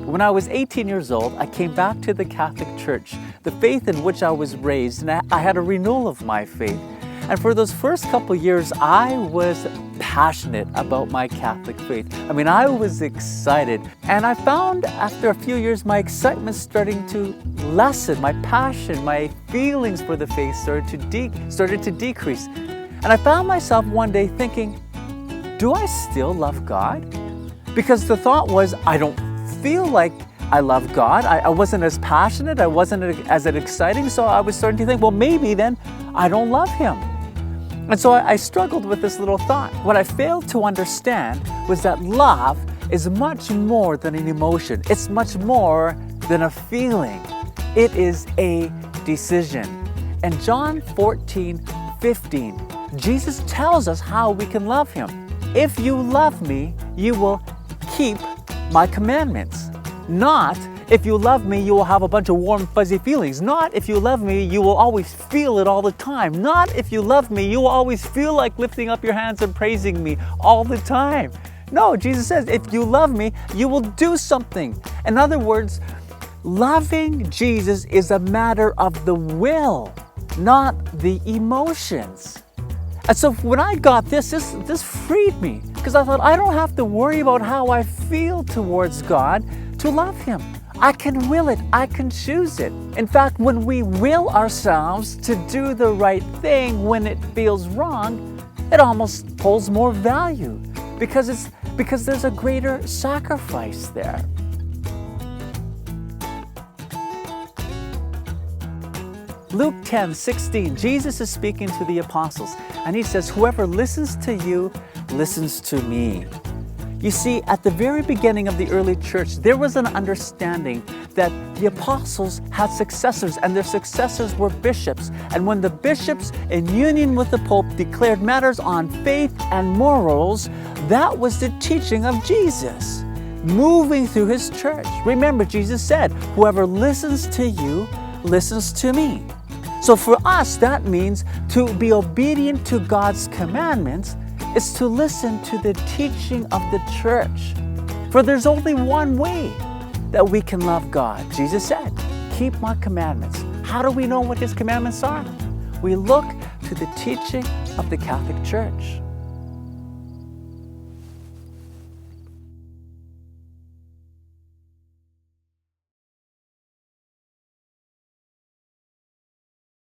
When I was 18 years old, I came back to the Catholic Church, the faith in which I was raised, and I had a renewal of my faith. And for those first couple years, I was passionate about my Catholic faith. I was excited. And I found after a few years, my excitement starting to lessen, my passion, my feelings for the faith started to decrease. And I found myself one day thinking, do I still love God? Because the thought was, I don't feel like I love God. I wasn't as passionate, I wasn't as exciting, so I was starting to think, well, maybe then I don't love Him. And so I struggled with this little thought. What I failed to understand was that love is much more than an emotion. It's much more than a feeling. It is a decision. And John 14:15, Jesus tells us how we can love Him. If you love me, you will keep my commandments. Not, if you love me, you will have a bunch of warm, fuzzy feelings. Not, if you love me, you will always feel it all the time. Not, if you love me, you will always feel like lifting up your hands and praising me all the time. No, Jesus says, if you love me, you will do something. In other words, loving Jesus is a matter of the will, not the emotions. And so when I got this freed me, because I thought I don't have to worry about how I feel towards God to love Him. I can will it, I can choose it. In fact, when we will ourselves to do the right thing when it feels wrong, it almost holds more value because there's a greater sacrifice there. Luke 10:16, Jesus is speaking to the apostles, and He says, whoever listens to you, listens to me. You see, at the very beginning of the early church, there was an understanding that the apostles had successors, and their successors were bishops. And when the bishops, in union with the Pope, declared matters on faith and morals, that was the teaching of Jesus, moving through His church. Remember, Jesus said, whoever listens to you, listens to me. So for us, that means to be obedient to God's commandments is to listen to the teaching of the church. For there's only one way that we can love God. Jesus said, keep my commandments. How do we know what His commandments are? We look to the teaching of the Catholic Church.